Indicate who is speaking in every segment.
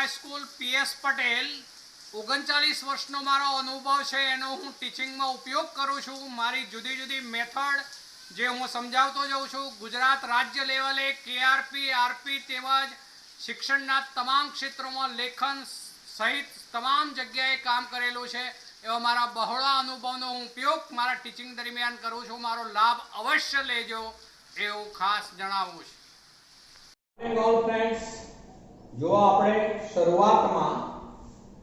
Speaker 1: High school PS Patel 39 वर्षનો મારો અનુભવ છે એનો હું ટીચિંગમાં ઉપયોગ કરું છું। મારી જુદી જુદી મેથડ જે હું સમજાવતો જાઉં છું ગુજરાત રાજ્ય લેવલે કેઆરપી આરપી તેમજ શિક્ષણના તમામ ક્ષેત્રોમાં લેખન સહિત તમામ જગ્યાએ કામ કરેલું છે। એવા મારા બહોળા અનુભવનો હું ઉપયોગ મારા ટીચિંગ દરમિયાન કરું છું। મારો લાભ અવશ્ય લેજો એવું ખાસ જણાવું છું।
Speaker 2: जो આપણે શરૂઆતમાં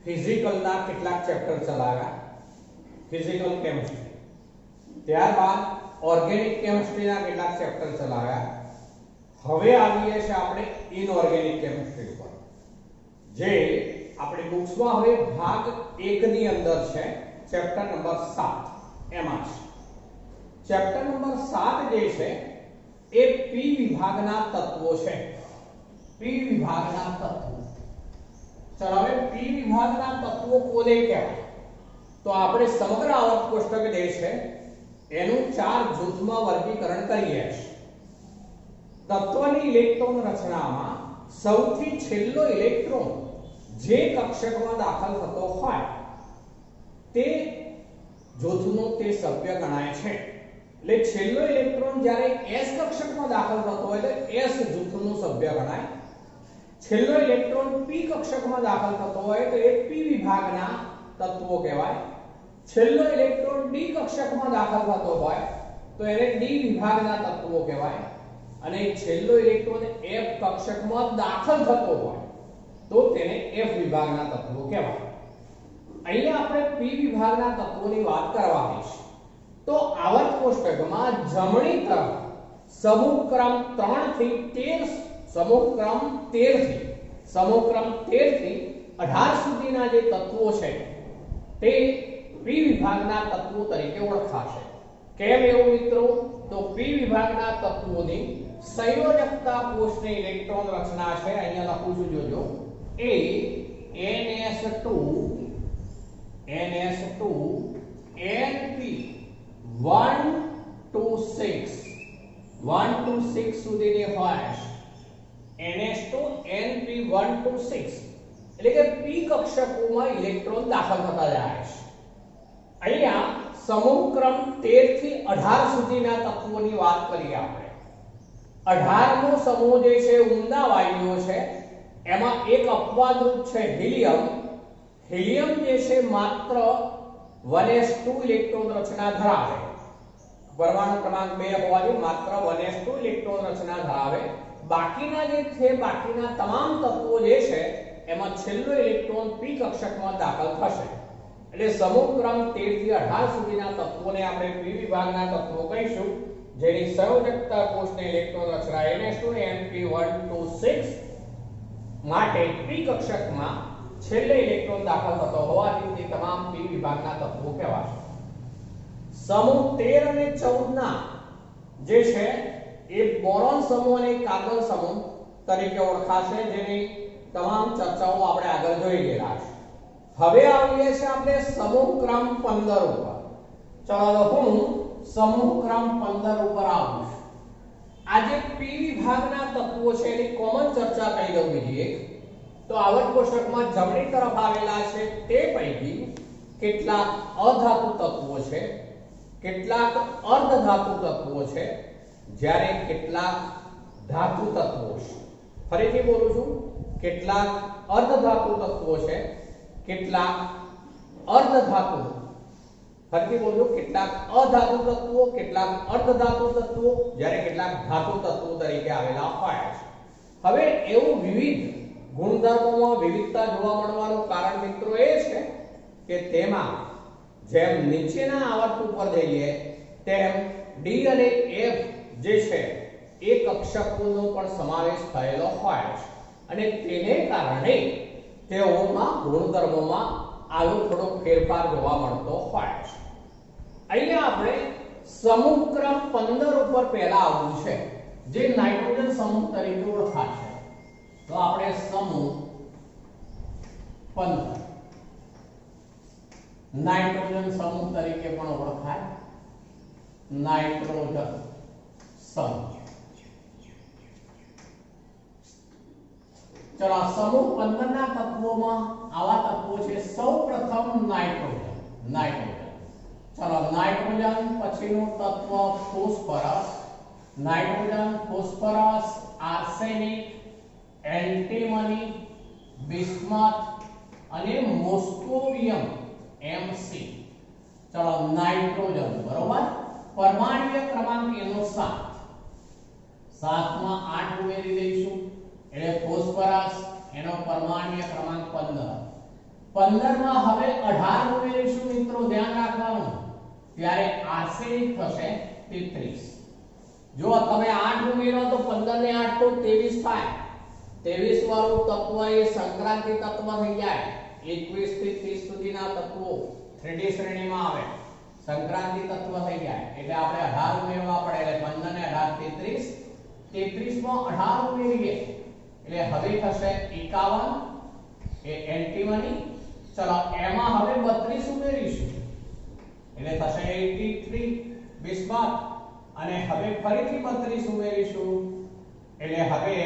Speaker 2: ફિઝિકલના કેટલાક ચેપ્ટર ચલાવ્યા ફિઝિકલ કેમિસ્ટ્રી ત્યારબાદ ઓર્ગેનિક કેમિસ્ટ્રીના કેટલાક ચેપ્ટર ચલાવ્યા હવે આવીએ છીએ આપણે ઇનઓર્ગેનિક કેમિસ્ટ્રી ઉપર જે આપણી બુક્સમાં હવે ભાગ 1 ની અંદર છે ચેપ્ટર નંબર 7 એમાં ચેપ્ટર નંબર 7 જે છે એ પી વિભાગના તત્વો છે। पी विभागना तत्व चलो હવે पी विभागना तत्वो कोने કહેવાય તો આપણે સમગ્ર આવર્ત કોષ્ટક જે છે એનું 4 જૂથમાં વર્ગીકરણ કરીએ છીએ। તત્વની ઇલેક્ટ્રોન રચનામાં સૌથી છેલ્લો ઇલેક્ટ્રોન જે કક્ષકમાં દાખલ થતો હોય તે જૂથનો તે સભ્ય ગણાય છે। એટલે છેલ્લો ઇલેક્ટ્રોન જ્યારે s કક્ષકમાં દાખલ થતો હોય તો s જૂથનો સભ્ય ગણાય। છેલ્લો ઇલેક્ટ્રોન p કક્ષકમાં દાખલ થતો હોય તો એ p વિભાગના તત્વો કહેવાય। છેલ્લો ઇલેક્ટ્રોન d કક્ષકમાં દાખલ થતો હોય તો એને d વિભાગના તત્વો કહેવાય અને છેલ્લો ઇલેક્ટ્રોન f કક્ષકમાં દાખલ થતો હોય તો તેને f વિભાગના તત્વો કહેવાય। અહીંયા આપણે p વિભાગના તત્વોની વાત કરવાની છે તો આવર્ત કોષ્ટકમાં જમણી તરફ સમૂહ ક્રમ 3 થી 13 समूह क्रम 13 થી 18 સુધીના જે તત્વો છે તે પી વિભાગના તત્વો તરીકે ઓળખાશે। કેમ એવું મિત્રો તો પી વિભાગના તત્વોની સંયોજકતા કોષની ઇલેક્ટ્રોન રચના છે અહીંયા લખું છું જોજો એ ns2 np 1 to 6 સુધીની હોય ns2 np 1 to 6 એટલે કે p કક્ષકોમાં ઇલેક્ટ્રોન દાખલ થતા જાય છે। અહીંયા સમૂહ ક્રમ 13 થી 18 સુધીના તત્વોની વાત કરીએ આપણે। 18મો સમૂહ જે છે ઊંડા વાયુઓ છે એમાં એક અપવાદરૂપ છે હિલિયમ। હિલિયમ જે છે માત્ર 1s2 ઇલેક્ટ્રોન રચના ધરાવે। પરમાણુ ક્રમાંક 2 હોવાથી માત્ર 1s2 ઇલેક્ટ્રોન રચના ધરાવે। બાકીના જે છે બાકીના તમામ તત્વો જે છે એમાં છેલ્લો ઇલેક્ટ્રોન p કક્ષકમાં દાખલ થશે। એટલે સમૂહ ક્રમ 13 થી 18 સુધીના તત્વોને આપણે p વિભાગના તત્વો કહીશું જેની સંયોજકતા કોષની electron Rachna ns2 np 1 to 6 માટે p કક્ષકમાં છેલ્લે ઇલેક્ટ્રોન દાખલ થતો હોવાથી તે તમામ p વિભાગના તત્વો કહેવાશે। સમૂહ 13 અને 14 ના જે છે એ બોરોન સમૂહ અને કાર્બન સમૂહ તરીકે ઓળખાશે જેની તમામ ચર્ચાઓ આપણે આગળ જોઈ ગયેલા છે। હવે આવીએ છીએ આપણે સમૂહ ક્રમ 15 ઉપર। ચાલો હું સમૂહ ક્રમ 15 ઉપર આવું છું। આ જે પી વિભાગના તત્વો છે એની કોમન ચર્ચા કરી દઉં બીજી એક તો આવર્ત કોષ્ટકમાં જમણી તરફ આવેલા છે તે પૈકી કેટલાક અધાતુ તત્વો છે કેટલાક અર્ધધાતુ તત્વો છે જ્યારે કેટલાક ધાતુ તત્વો છે। ફરીથી બોલું છું કેટલાક અર્ધધાતુ તત્વો છે કેટલાક અર્ધધાતુ ફરીથી બોલું કેટલાક અધાતુ તત્વો કેટલાક અર્ધધાતુ તત્વો જ્યારે કેટલાક ધાતુ તત્વો તરીકે આવેલા હોય છે। હવે એવું વિવિધ ગુણધર્મોમાં વિવિધતા જોવા મળવાનું કારણ મિત્રો એ છે કે તેમાં જેમ નીચેના આવર્ત ઉપર જઈએ તેમ ડી અને એફ જે છે એ કક્ષકોનો પણ સમાવેશ થયેલો હોય છે અને તેને કારણે તેઓમાં ગુણધર્મોમાં આવો થોડો ફેરફાર જોવા મળતો હોય છે। અહીંયા આપણે સમૂહ ક્રમ 15 ઉપર પહેલા આવવું છે જે નાઇટ્રોજન સમૂહ તરીકે ઓળખાશે। તો આપણે સમૂહ 15 નાઇટ્રોજન સમૂહ તરીકે પણ ઓળખાય નાઇટ્રોજન સમૂહ। ચલો સમૂહ 15 ના તત્વોમાં આવા તત્વો છે સૌપ્રથમ નાઇટ્રોજન ચલો નાઇટ્રોજન પછીનું તત્વ ફોસ્ફરસ આર્સેનિક એન્ટીમની બિસ્મથ અને મોસ્કોવિયમ Mc ચલો નાઇટ્રોજન બરોબર પરમાણ્વીય ક્રમાંક એનો 7 માં 8 ઉમેરી દઈશું એટલે ફોસ્ફરસ એનો પરમાણ્વીય ક્રમાંક 15 માં હવે 18 ઉમેરીશું મિત્રો ધ્યાન રાખવાનું ત્યારે આર્સેનિક થશે 33 જો તમે 8 ઉમેરો તો 15 ને 8 તો 23 થાય 23 વાળું તત્વ એ સંક્રાંતિ તત્વ થઈ જાય 21 થી 30 સુધીના તત્વો 3D શ્રેણીમાં આવે સંક્રાંતિ તત્વ થઈ જાય એટલે આપણે 18 ઉમેરવા પડે એટલે 15 ને 18 33 માં 18 ઉમેરીએ એટલે હવે થશે 51 એ એન્ટીમની ચલો એમાં હવે 32 ઉમેરીશું એટલે થશે 83 બિસ્મથ અને હવે ફરીથી 32 ઉમેરીશું એટલે હવે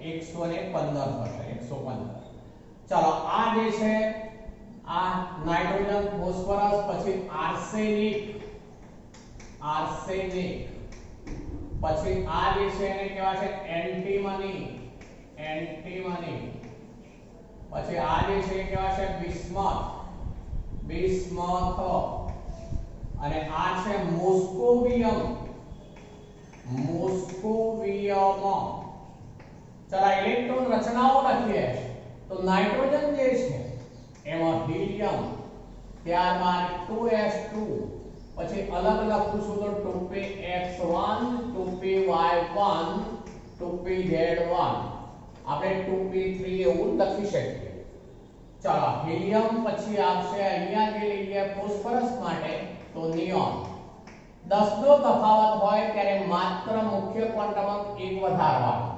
Speaker 2: 115 થશે 115 ચલો આ જે છે આ નાઇટ્રોજન ફોસ્ફરસ પછી આર્સેનિક પછી આ જે છે એને કહેવાય છે એન્ટીમની પછી આ જે છે એ કહેવાય છે બિસ્મથ અને આ છે મોસ્કોવિયમ ચલો ઇલેક્ટ્રોન રચનાઓ લખીએ તો નાઇટ્રોજન જે છે એમાં હિલિયમ ત્યારબાદ 2s2 પછી અલગ લખું છું તો 2px1 2py1 2pz1 આપણે 2p3 એવું લખી શકીએ ચલો હિલિયમ પછી આવશે અહીંયા જે લઈએ ફોસ્ફરસ માટે તો નિયોન 10 નો તફાવત હોય ત્યારે માત્ર મુખ્ય ક્વોન્ટમ અંક એક વધારવાનો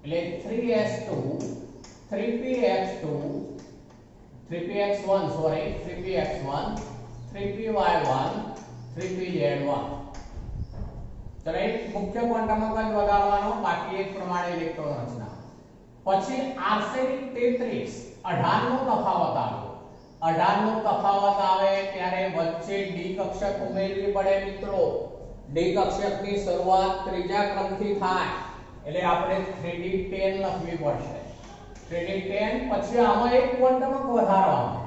Speaker 2: એટલે 3s2 3px2 3px1 sorry 3px1 3py1 3pz1 ચલો એક મુખ્ય ક્વોન્ટમ અંક જ વધારવાનો બાકી એક પ્રમાણે ઇલેક્ટ્રોન રચના પછી આર્સેનિક 33 18 નો તફાવત આવે ત્યારે વચ્ચે ડી કક્ષક ઉમેરવી પડે મિત્રો ડી કક્ષકની શરૂઆત ત્રીજા ક્રમથી થાય એટલે આપણે 3d10 લખવી પડશે 3d10 પછી આમાં એક ક્વોન્ટમ અંક વધારવાનો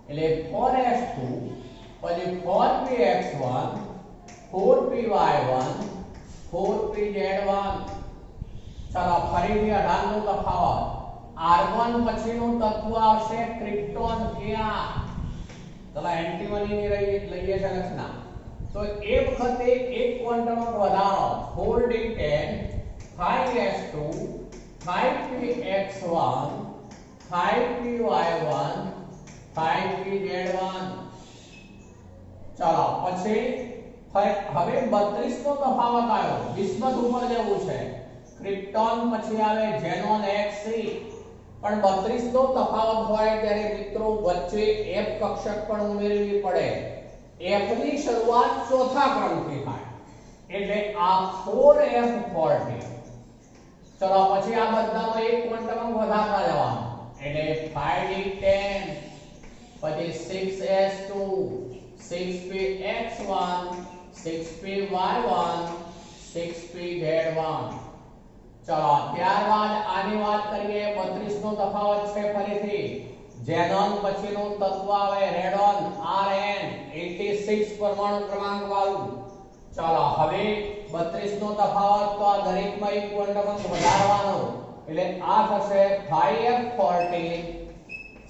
Speaker 2: એટલે 4s2 પછી 4px1 4py1 4pz1 ચલો ફરીથી 18 નો તફાવત R1 પછીનું તત્વ આવશે ક્રિપ્ટોન Kr ચલો એન્ટીમની ની લઈએ છે રચના તો એ વખતે એક ક્વોન્ટમ અંક વધારો 4d10 5s2 5px1 5py1 5pz1 ચલો પછી હવે 32 નો તફાવત આવ્યો બિસ્મથ ઉપર જવું છે ક્રિપ્ટોન પછી આવે ઝેનોન Xc પણ 32 નો તફાવત હોય ત્યારે મિત્રો વચ્ચે F કક્ષક પણ ઉમેરવી પડે F ની શરૂઆત ચોથા ક્રમથી થાય એટલે આ 4f40 ચલો પછી આ બધામાં એક ક્વોન્ટમ અંક વધારતા જવાનું એટલે 5d10 પછી 6s2 6px1 6py1 6pz1 ચલો ત્યારબાદ આની વાત કરીએ 32 નો તફાવત છે ફરીથી ઝેનોન પછીનું તત્વ આવે રેડોન Rn 86 પરમાણુ ક્રમાંક વાળું ચલો હવે 32 નો તફાવત તો આ દરેકમાં એક ક્વોન્ટમ અંક વધારવાનો એટલે આ થશે 5f40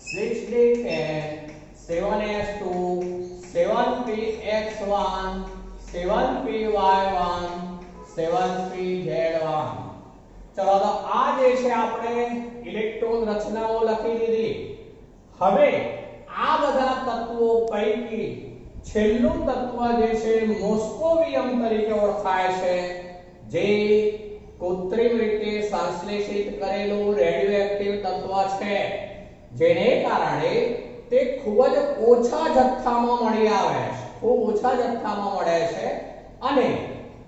Speaker 2: 6d10 7s2 7px1 7py1 7pz1 ચલો તો આ જે છે આપણે ઇલેક્ટ્રોન રચનાઓ લખી દીધી હવે આ બધા તત્વો પૈકી છેલ્લું તત્વ જે છે મોસ્કોવિયમ તરીકે ઓળખાય છે જે કૃત્રિમ રીતે સંશ્લેષિત કરેલું રેડિયોએક્ટિવ તત્વ છે જેને કારણે તે ખૂબ જ ઓછા જથ્થામાં મળી આવે છે ખૂબ ઓછા જથ્થામાં મળે છે અને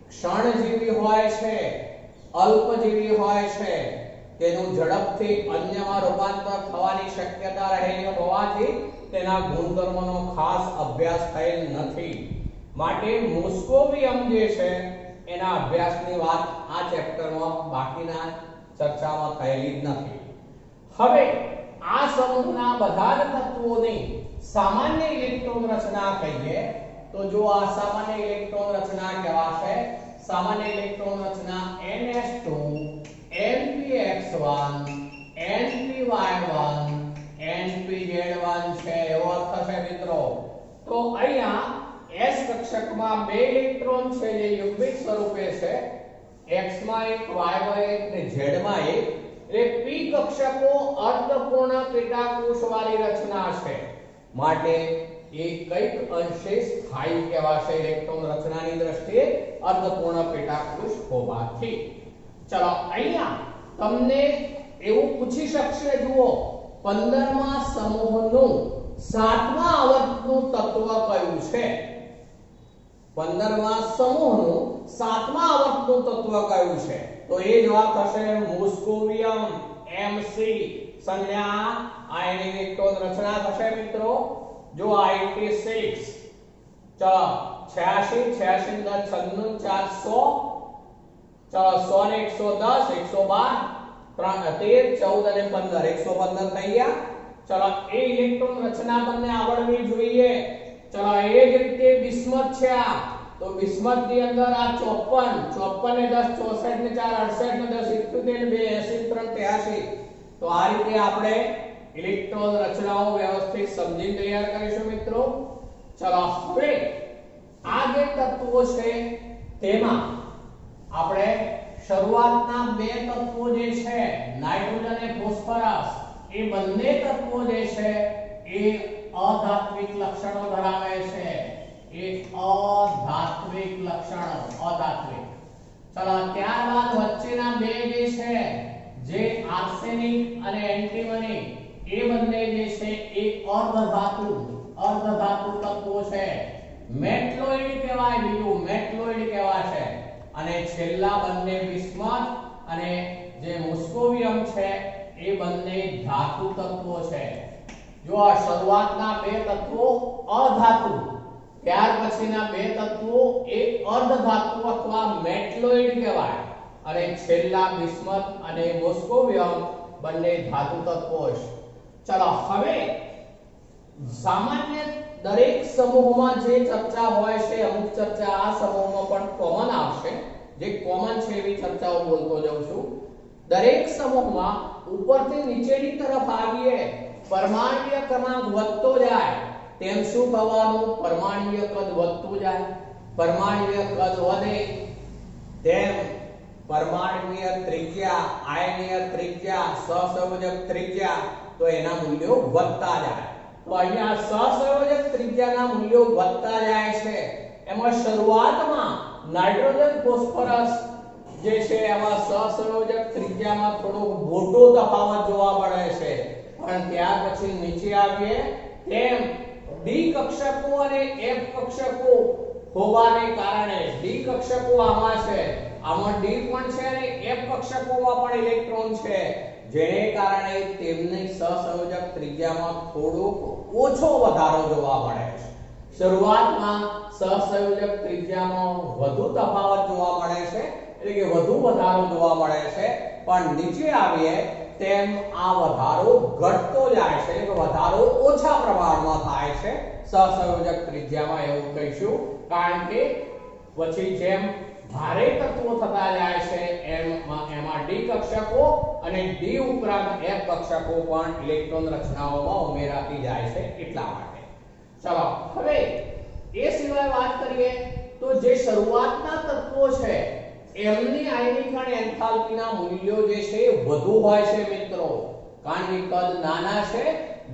Speaker 2: ક્ષણજીવી હોય છે અલ્પજીવી હોય છે તેનું ઝડપથી અન્યમાં રૂપાંતર થવાની શક્યતા રહેલી હોવાથી તેના ગુણધર્મોનો ખાસ અભ્યાસ થયેલ નથી. માટે મોસ્કોવિયમ જે છે એના અભ્યાસની વાત આ ચેપ્ટરમાં બાકીના ચર્ચામાં થયેલી જ નથી. હવે આ સમૂહના બધા જ તત્વોની સામાન્ય ઇલેક્ટ્રોન રચના કહીએ તો જો આ સામાન્ય ઇલેક્ટ્રોન રચના કહેવાશે. સામાન્ય ઇલેક્ટ્રોન રચના ns2 npx1 npy1 npz1 છે એવો અર્થ થશે મિત્રો. તો અહીંયા s કક્ષકમાં બે ઇલેક્ટ્રોન છે જે યુગ્મિક સ્વરૂપે છે, x માં એક y માં એક અને z માં એક. એટલે p કક્ષકો અર્ધપૂર્ણ પેટાકોષ વાળી રચના છે, માટે એ કઈક અંશે સ્થાયી કહેવાશે ઇલેક્ટ્રોન રચનાની દ્રષ્ટિએ અર્ધપૂર્ણ પેટાકોષ હોવાથી. ચલો અહીંયા તમને એવું પૂછી શકશે, જુઓ 15મા સમૂહનું 7મા આવર્તનું તત્વ કયું છે? 15મા સમૂહનું 7મા આવર્તનું તત્વ કયું છે? તો એ જવાબ થશે મોસ્કોવિયમ Mc. સંજ્ઞા આયનિક ઇલેક્ટ્રોન રચના થશે મિત્રો. જો 86 ચલો 86 86 10 96 400 ચલો 100 ને 110 112 13 14 અને 15 115 થઈ ગયા. ચલો એ ઇલેક્ટ્રોન રચના તમને આવડવી જોઈએ. ચલો એ જ રીતે બિસ્મથ છે. આ તો બિસ્મથ ની અંદર આ 54 ને 10 64 ને 4 68 ને 10 71 2 80 3 83. તો આ રીતે આપણે ઇલેક્ટ્રોન રચનાઓ વ્યવસ્થિત સમજીને તૈયાર કરીશું મિત્રો. ચલો હવે આ જે તત્વો છે તેમાં આપણે શરૂઆતના બે તત્વો જે છે નાઇટ્રોજન અને ફોસ્ફરસ, એ બંને તત્વો જે છે એ અધાત્વિક લક્ષણો ધરાવે છે. એ અધાત્વિક લક્ષણો, અધાત્વિક. ચલો ત્યારબાદ વચ્ચેના બે જે છે, જે આર્સેનિક અને એન્ટીમની, એ બંને જે છે એ અર્ધધાતુ તત્વો છે. મેટલોઇડ કહેવાય, બીજું મેટલોઇડ કહેવાશે. અને છેલ્લા બંને બિસ્મથ અને જે મોસ્કોવિયમ છે એ બંને ધાતુ તત્વો છે. જો આ શરૂઆતના બે તત્વો અધાતુ, ત્યાર પછીના બે તત્વો એ અર્ધધાતુ અથવા મેટલોઇડ કહેવાય, અને છેલ્લા બિસ્મથ અને મોસ્કોવિયમ બંને ધાતુ તત્વો છે. ચલો હવે સામાન્ય દરેક સમૂહમાં જે ચર્ચા હોય છે, અમુક ચર્ચા આ સમૂહમાં પણ કોમન આવશે. જે કોમન છે એવી ચર્ચાઓ બોલતો જાઉં છું. દરેક સમૂહમાં ઉપરથી નીચેની તરફ આવીએ પરમાણ્વીય ક્રમાંક વધતો જાય તેમ શું થવાનું? પરમાણ્વીય કદ વધતું જાય. પરમાણ્વીય કદ વધે તેમ પરમાણ્વીય ત્રિજ્યા, આયનીય ત્રિજ્યા, સહસંયોજક ત્રિજ્યા, તો એના મૂલ્યો વધતા જાય. તો અહીંયા સહસંયોજક ત્રિજ્યાના મૂલ્યો વધતા જાય છે. એમાં શરૂઆતમાં નાઇટ્રોજન ફોસ્ફરસ જે છે એમાં સહસંયોજક ત્રિજ્યામાં થોડો મોટો તફાવત જોવા મળે છે, પણ ત્યાર પછી નીચે આવીએ તેમ ડી કક્ષકો અને એફ કક્ષકો હોવાને કારણે, ડી કક્ષકો આમાં છે, આમાં ડી પણ છે અને એફ કક્ષકોમાં પણ ઇલેક્ટ્રોન છે, જેને કારણે તેમની સહસંયોજક ત્રિજ્યામાં થોડો ઓછો વધારો જોવા મળે છે. શરૂઆતમાં સહસંયોજક ત્રિજ્યામાં વધુ તફાવત જોવા મળે છે, એટલે કે વધુ વધારો જોવા મળે છે, પણ નીચે આવીએ તેમ આ વધારો ઘટતો જાય છે, એટલે વધારો ઓછા પ્રમાણમાં થાય છે સહસંયોજક ત્રિજ્યામાં, એવું કહીશું. કારણ કે પછી જેમ ભારે તત્વો થતા જાય છે એમાં ડી કક્ષકો અને ડી ઉપરાંત એફ કક્ષકો પણ ઇલેક્ટ્રોન રચનાઓમાં ઉમેરાતી જાય છે, એટલા માટે. ચલો હવે એ સિવાય વાત કરીએ તો જે શરૂઆતના તત્વો છે એમની આયનિક અને એન્થાલ્પીના મૂલ્યો જે છે વધુ હોય છે મિત્રો, કારણ કે કદ નાના છે,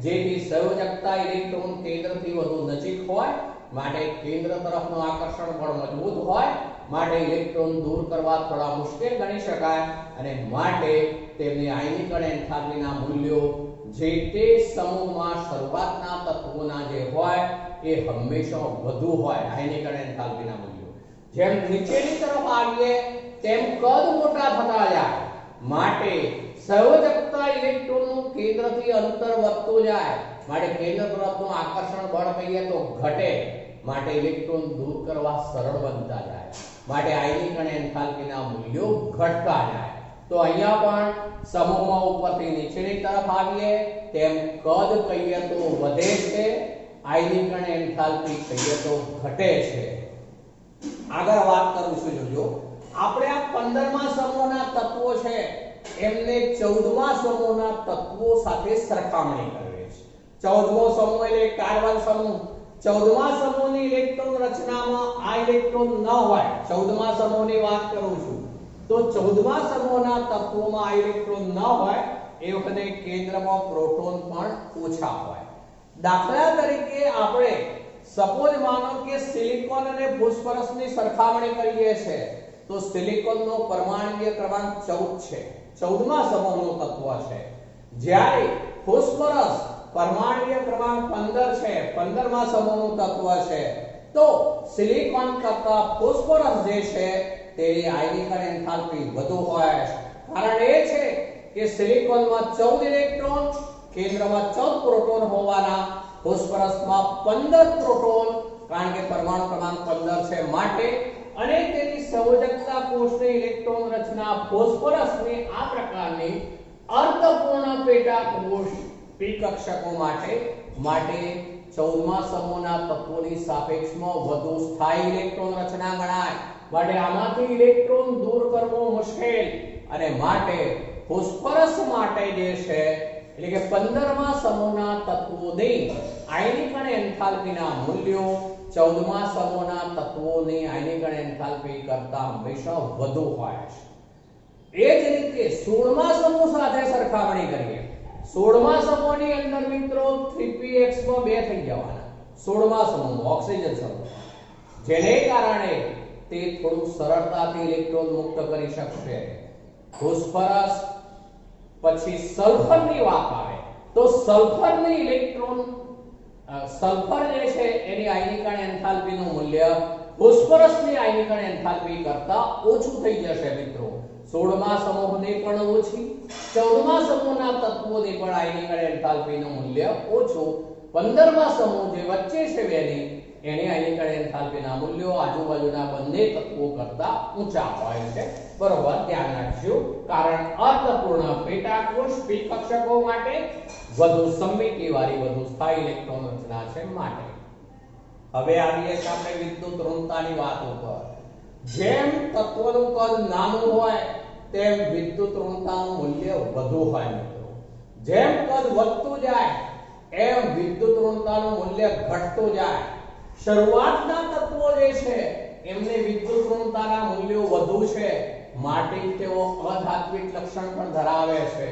Speaker 2: જેથી સંયોજકતા ઇલેક્ટ્રોન કેન્દ્રથી વધુ નજીક હોય, માટે કેન્દ્ર તરફનું આકર્ષણ બળ મજબૂત હોય, માટે ઇલેક્ટ્રોન દૂર કરવા થોડા મુશ્કેલ ગણી શકાય, અને માટે તેમની આયનિક અને એન્થાલ્પીના મૂલ્યો જે તે સમૂહમાં શરૂઆતના તત્વોના જે હોય એ હંમેશા વધુ હોય, આયનિક અને એન્થાલ્પીના મૂલ્યો. જેમ નીચેની તરફ આવીએ તેમ કદ મોટા થતા જાય, માટે સંયોજકતા ઇલેક્ટ્રોનનું કેન્દ્રથી અંતર વધતું જાય માટે કેન્દ્ર તરફનું આકર્ષણ બળ કહીએ તો ઘટે માટે ઇલેક્ટ્રોન દૂર કરવા સરળ બનતા જાય માટે આયનિક અને એન્થાલ્પીના મૂલ્યો ઘટતા જાય. તો અહીંયા પણ સમૂહમાં ઉપરથી નીચેની તરફ આવીએ તેમ કદ કહીએ તો વધે છે, આયનિક અને એન્થાલ્પી કહીએ તો ઘટે છે. આગળ વાત કરું છું, જોજો આપણે આ 15મા સમૂહના તત્વો છે એમને 14મા સમૂહના તત્વો સાથે સરખામણી કરવી છે. 14મો સમૂહ એટલે કાર્બન સમૂહ. 14મા સમૂહની ઇલેક્ટ્રોન રચનામાં આ ઇલેક્ટ્રોન ન હોય. 14મા સમૂહની વાત કરું છું તો 14મા સમૂહના તત્વોમાં આ ઇલેક્ટ્રોન ન હોય એ વખતે કેન્દ્રમાં પ્રોટોન પણ ઓછા હોય. દાખલા તરીકે આપણે સપોઝ માનો કે સિલિકોન અને ફોસ્ફરસની સરખામણી કરીએ છે તો સિલિકોનનો પરમાણુય ક્રમાંક 14 છે, 14મા સમૂહનું તત્વ છે, જ્યારે ફોસ્ફરસ પરમાણુય ક્રમાંક 15 છે, 15મા સમૂહનું તત્વ છે. તો સિલિકોન કરતા ફોસ્ફરસ જે છે તેની આયનિક અને એન્થાલ્પી વધુ હોય. કારણ એ છે કે સિલિકોનમાં 14 ઇલેક્ટ્રોન, કેન્દ્રમાં 14 પ્રોટોન હોવાના, ફોસ્ફરસમાં 15 પ્રોટોન કારણ કે પરમાણુ ક્રમાંક 15 છે માટે, અને તેની સંયોજકતા કોષની ઇલેક્ટ્રોન રચના ફોસ્ફરસની આ પ્રકારની અર્ધપૂર્ણ પેટા કોષ p કક્ષકો માટે 14મા સમૂહના તત્વોની સાપેક્ષમાં વધુ સ્થાયી ઇલેક્ટ્રોન રચના ગણાય. માટે આમાંથી ઇલેક્ટ્રોન દૂર કરવો મુશ્કેલ અને માટે ફોસ્ફરસ માટે જે છે એટલે કે 15મા સમૂહના તત્વોની આયનિક અને એન્થાલ્પીના મૂલ્યો 14મા સમૂહના તત્વોની આયનિક અને એન્થાલ્પી કરતા હંમેશા વધુ હોય છે. એ જ રીતે 16મા સમૂહ સાથે સરખામણી કરીએ. 16મા સમૂહની અંદર મિત્રો 3px માં 2 થઈ જવાના. 16મા સમૂહ ઓક્સિજન સમૂહ, જેને કારણે તે થોડું સરળતાથી ઇલેક્ટ્રોન મુક્ત કરી શકશે. ફોસ્ફરસ પછી સલ્ફરની વાત આવે તો સલ્ફરની ઇલેક્ટ્રોન સલ્ફર જે છે એની આયનિક અને એન્થાલ્પીનું મૂલ્ય ફોસ્ફરસની આયનિક અને એન્થાલ્પી કરતા ઓછું થઈ જશે મિત્રો. 16મા સમૂહની પણ ઓછી, 14મા સમૂહના તત્વોની પણ આયનિક અને એન્થાલ્પીનું મૂલ્ય ઓછું. 15મા સમૂહ જે વચ્ચે છે બેની એની આયનિક અને એન્થાલ્પીના મૂલ્યો આજુબાજુના બંને તત્વો કરતા ઊંચા હોય છે. બરોબર ધ્યાન રાખજો. કારણ અર્ધપૂર્ણ પેટા કોષ p કક્ષકો માટે વધુ સમમિતિવાળી વધુ સ્થાયી ઇલેક્ટ્રોન રચના છે માટે. હવે આવીએ છીએ આપણે વિદ્યુત ઋણતાની વાત ઉપર. જેમ તત્વનું કદ નાનું હોય તેમ વિદ્યુત ઋણતાનું મૂલ્ય વધુ હોય મિત્રો. જેમ કદ વધતું જાય એમ વિદ્યુત ઋણતાનું મૂલ્ય ઘટતું જાય. શરૂઆતના તત્વો જે છે એમને વિદ્યુત ઋણતાના મૂલ્યો વધુ છે માટે તેઓ અધાત્વિક લક્ષણ પણ ધરાવે છે.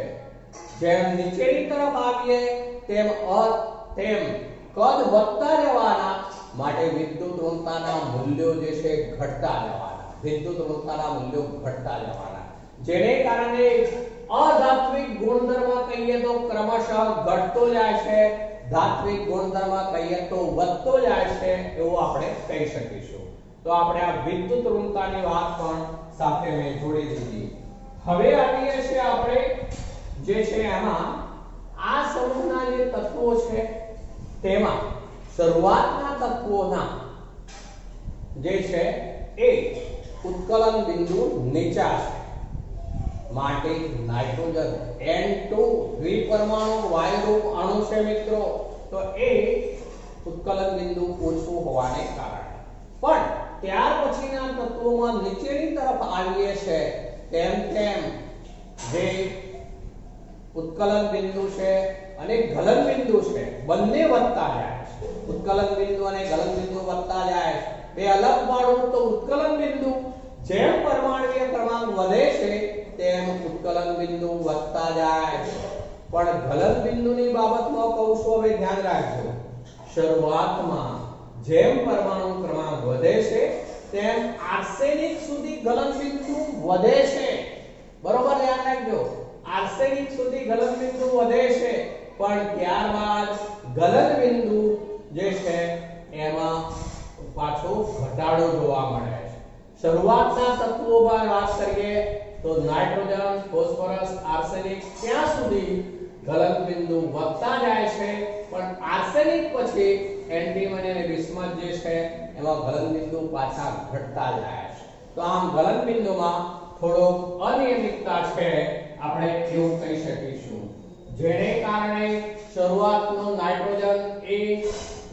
Speaker 2: જેમ નીચેની તરફ આવીએ તેમ કદ વધતા જવાના માટે વિદ્યુત ઋણતાના મૂલ્યો જે છે ઘટતા જવાના. વિદ્યુત ઋણતાના મૂલ્યો ઘટતા જવાના, જેને કારણે અધાત્વિક ગુણધર્મ કહીએ તો ક્રમશઃ ઘટતો જાય છે, ધાત્વિક ગુણધર્મ કહીએ તો વધતો જાય છે એવું આપણે કહી શકીશું. તો આપણે આ વિદ્યુત ઋણતાની વાત પણ સાથે મેં જોડી દીધી. હવે આવીએ છીએ આપણે જે છે એમાં આ સમૂહના જે તત્વો છે તેમાં શરૂઆતના તત્વોના જે છે એ ઉત્કલન બિંદુ નીચા છે માટે નાઇટ્રોજન N2 દ્વિપરમાણુ વાયુરૂપ અણુ છે મિત્રો. તો એ ઉત્કલન બિંદુ ઓછું હોવાને કારણે. પણ ત્યાર પછીના તત્વોમાં નીચેની તરફ આવીએ છે તેમ જે ઉત્કલન બિંદુ છે અને ગલન બિંદુ છે બંને વધતા જાય છે. ઉત્કલન બિંદુ અને ગલન બિંદુ વધતા જાય છે. બે અલગ પાડું તો ઉત્કલન બિંદુ જેમ પરમાણુય ક્રમાંક વધે છે તેમ ઉત્કલન બિંદુ વધતા જાય છે. પણ ગલન બિંદુની બાબતમાં કહું છું, હવે ધ્યાન રાખજો. શરૂઆતમાં જેમ પરમાણુ ક્રમાંક વધે છે તેમ આર્સેનિક સુધી ગલન બિંદુ વધે છે. બરોબર ધ્યાન રાખજો. આર્સેનિક સુધી ગલન બિંદુ વધે છે પણ ત્યારબાદ ગલન બિંદુ જે છે એમાં પાછો ઘટાડો જોવા મળે છે. શરૂઆતના તત્વોમાં વાત કરીએ તો નાઇટ્રોજન, ફોસ્ફરસ, આર્સેનિક ત્યાં સુધી ગલન બિંદુ વધતા જાય છે, પણ આર્સેનિક પછી એન્ટીમની અને બિસ્મથ જે છે એમાં ગલન બિંદુ પાછા ઘટતા જાય છે. તો આમ ગલન બિંદુમાં થોડો અનિયમિતતા છે, આપણે એવું કહી શકીશું, જેને કારણે શરૂઆતનું નાઇટ્રોજન એ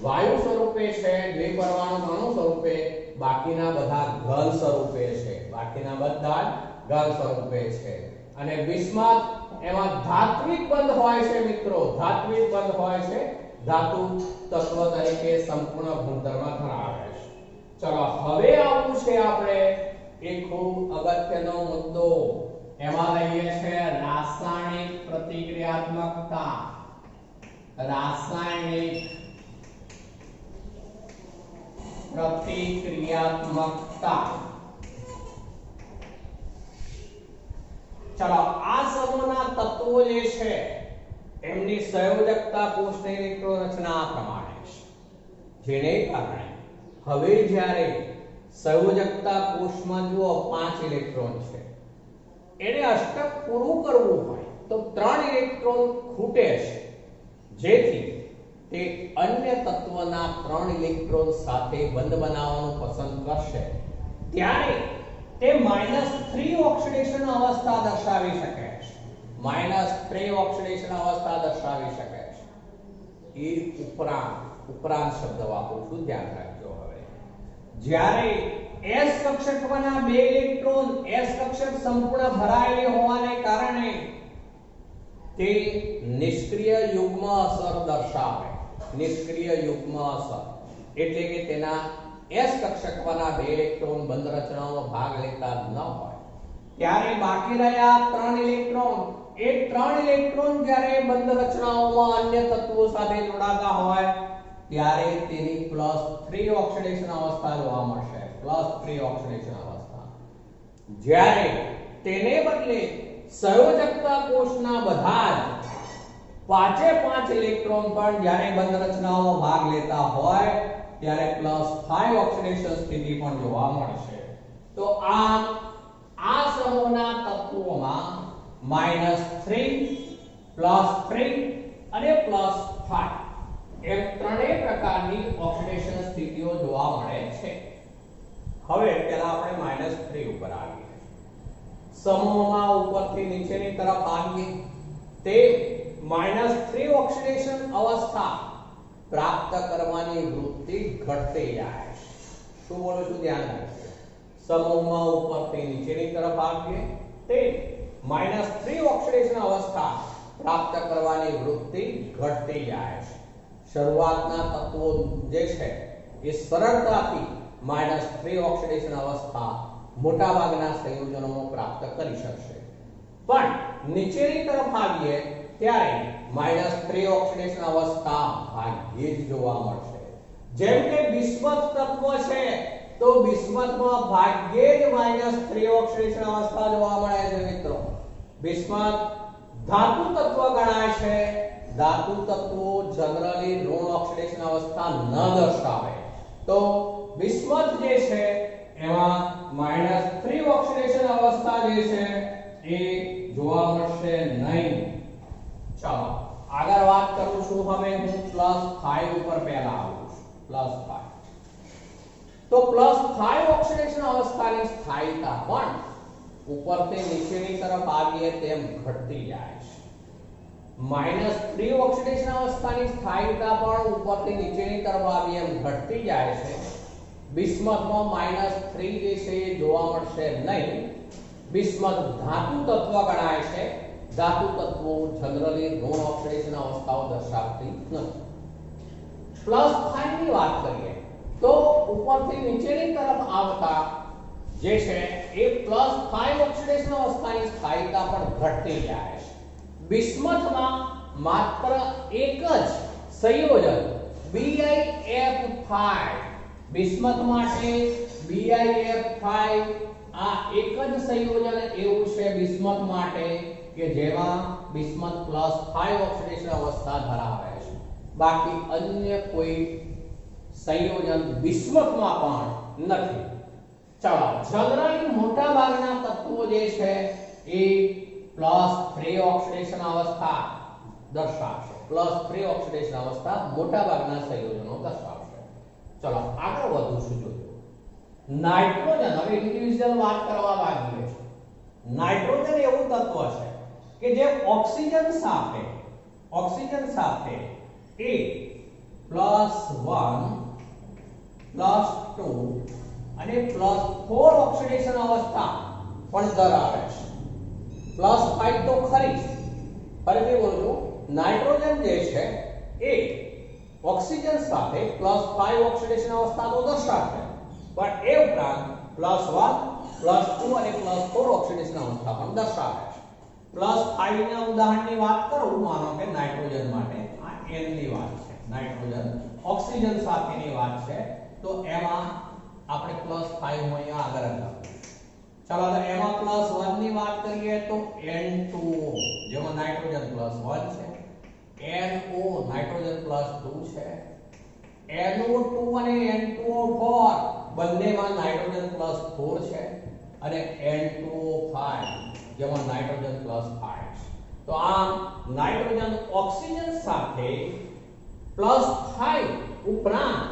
Speaker 2: વાયુ સ્વરૂપે છે, દ્વિપરમાણુ અણુ સ્વરૂપે, બાકીના બધા ઘન સ્વરૂપે છે, બાકીના બધા ઘન સ્વરૂપે છે. અને બિસ્મથ એમાં ધાત્વિક બંધ હોય છે મિત્રો, ધાત્વિક બંધ હોય છે, ધાતુ તત્વ તરીકે સંપૂર્ણ ગુણધર્મ ધરાવે છે. ચલો હવે આવું છે આપણે એક ખૂબ અગત્યનો મુદ્દો, એમાં લઈએ છે રાસાયણિક પ્રતિક્રિયાત્મકતા. રાસાયણિક પ્રતિક્રિયાત્મકતા. ચલો આ સમૂહના તત્વો જે છે એમની સંયોજકતા કોષની ઇલેક્ટ્રોન રચના આ પ્રમાણે છે, જેને કારણે હવે જ્યારે સંયોજકતા કોષમાં જુઓ 5 ઇલેક્ટ્રોન છે, એને અષ્ટક પૂરું કરવું હોય તો 3 ઇલેક્ટ્રોન ખૂટે છે, જેથી તે અન્ય તત્વના 3 ઇલેક્ટ્રોન સાથે બંધ બનાવવાનું પસંદ કરશે, ત્યારે તે -3 ઓક્સિડેશન અવસ્થા દર્શાવી શકે છે, -3 ઓક્સિડેશન અવસ્થા દર્શાવી શકે છે. એ ઉપરાંત શબ્દ વાપરું છું, ધ્યાન રાખજો. હવે જ્યારે S કક્ષકમાંના 2 ઇલેક્ટ્રોન, S કક્ષક સંપૂર્ણ ભરાયેલી હોવાને કારણે તે નિષ્ક્રિય યુગ્મ અસર દર્શાવે, નિષ્ક્રિય યુગ્મ અસર એટલે કે તેના S કક્ષકમાંના 2 ઇલેક્ટ્રોન બંધ રચનાઓમાં ભાગ લેતા ન હોય, ત્યારે બાકી રહ્યા 3 ઇલેક્ટ્રોન, એ 3 ઇલેક્ટ્રોન જ્યારે બંધ રચનાઓમાં અન્ય તત્વો સાથે જોડાતા હોય ત્યારે તેની +3 ઓક્સિડેશન અવસ્થા જોવા મળશે, +3 ઓક્સિડેશન અવસ્થા. જ્યારે તેને બદલે સંયોજકતા કોષના બધા જ 5 ઇલેક્ટ્રોન પણ જ્યારે બંધ રચનાઓમાં ભાગ લેતા હોય ત્યારે +5 ઓક્સિડેશન સ્થિતિ પણ જોવા મળશે. તો આ સમૂહના તત્વોમાં -3, +3 અને +5 એમ ત્રણેય પ્રકારની ઓક્સિડેશન સ્થિતિઓ જોવા મળે છે. હવે પહેલા આપણે -3 ઉપર આવીએ. સમૂહમાં ઉપરથી નીચેની તરફ આવીએ તે -3 ઓક્સિડેશન અવસ્થા પ્રાપ્ત કરવાની વૃત્તિ ઘટતી જાય છે. શું બોલું છું, ધ્યાન રાખજો. સમૂહમાં ઉપરથી નીચેની તરફ આવીએ તે -3 ઓક્સિડેશન અવસ્થા પ્રાપ્ત કરવાની વૃત્તિ ઘટતી જાય છે. શરૂઆતના તત્વો જે છે એ સરળતાથી -3 ઓક્સિડેશન અવસ્થા મોટાભાગના સંયોજનોમાં પ્રાપ્ત કરી શકશે, પણ નીચેની તરફ આવીએ ત્યારે -3 ઓક્સિડેશન અવસ્થા ભાગ્યે જ જોવા મળશે. જેમ કે બિસ્મથ તત્વ છે તો બિસ્મથમાં ભાગ્યે જ -3 ઓક્સિડેશન અવસ્થા જોવા મળે છે મિત્રો. બિસ્મથ ધાતુ તત્વ ગણાય છે, ધાતુ તત્વો જનરલી ઋણ ઓક્સિડેશન અવસ્થા ન દર્શાવે, તો બિસ્મથ જે છે એમાં -3 ઓક્સિડેશન અવસ્થા જે છે એ જોવા મળશે નહીં. ચાલો આગળ વાત કરું છું. હવે હું +5 ઉપર પહેલા આવું છું. +5 તો +5 ઓક્સિડેશન અવસ્થાની સ્થાયીતા પણ ઉપરથી નીચેની તરફ આવીએ તેમ ઘટતી જાય છે. -3 ઓક્સિડેશન અવસ્થાની સ્થાયીતા પણ ઉપરથી નીચેની તરફ આવીએ એમ ઘટતી જાય છે. બિસ્મથમાં -3 જે છે એ જોવા મળશે નહીં. બિસ્મથ ધાતુ તત્વ ગણાય છે, ધાતુ તત્વો જનરલી ઋણ ઓક્સિડેશન અવસ્થાઓ દર્શાવતી નથી. +5 ની વાત કરીએ તો ઉપરથી નીચેની તરફ આવતા જે છે એ +5 ઓક્સિડેશન અવસ્થાની સ્થાયીતા પણ ઘટતી જાય છે. બિસ્મથમાં માત્ર એક જ સંયોજન BiF5, બિસ્મથ માટે BiF5 આ એક જ સંયોજન એવું છે બિસ્મથ માટે કે જેમાં બિસ્મથ +5 ઓક્સિડેશન અવસ્થા ધરાવે છે. બાકી અન્ય કોઈ સંયોજન બિસ્મથમાં પણ નથી. ચાલો જનરલી મોટા ભાગના તત્વો જે છે એ +3 ઓક્સિડેશન અવસ્થા દર્શાવશે. +3 ઓક્સિડેશન અવસ્થા મોટા ભાગના સંયોજનો દર્શાવશે. ચલો આગળ વધુશું જોઈએ. નાઇટ્રોજન, હવે ઇન્ડિવિડ્યુઅલ વાત કરવા માંગીએ છીએ. નાઇટ્રોજન એવું તત્વ છે કે જે ઓક્સિજન સાથે એ +1 +2 અને +4 ઓક્સિડેશન અવસ્થા પણ ધરાવે છે. +5 તો ખરી જ, ફરીથી બોલું છું, નાઇટ્રોજન જે છે એ ઓક્સિજન સાથે +5 ઓક્સિડેશન અવસ્થા તો દર્શાવે, પણ એ ઉપરાંત +1 +2 અને +4 ઓક્સિડેશન અવસ્થા પણ દર્શાવે છે. +5 ના ઉદાહરણની વાત કરું, માનો કે નાઇટ્રોજન માટે આ N ની વાત છે, નાઇટ્રોજન ઓક્સિજન સાથેની વાત છે, તો એમાં આપણે +5 હું અહીંયા આગળ લખું. ચાલો તો એમાં +1 ની વાત કરીએ તો N2O, જેમાં નાઇટ્રોજન +1 છે, NO નાઇટ્રોજન +2 છે, NO2 અને N2O4 બંનેમાં નાઇટ્રોજન +4 છે, અને N2O5 જેમાં નાઇટ્રોજન +5 છે. તો આમ નાઇટ્રોજન ઓક્સિજન સાથે +5 ઉપરાંત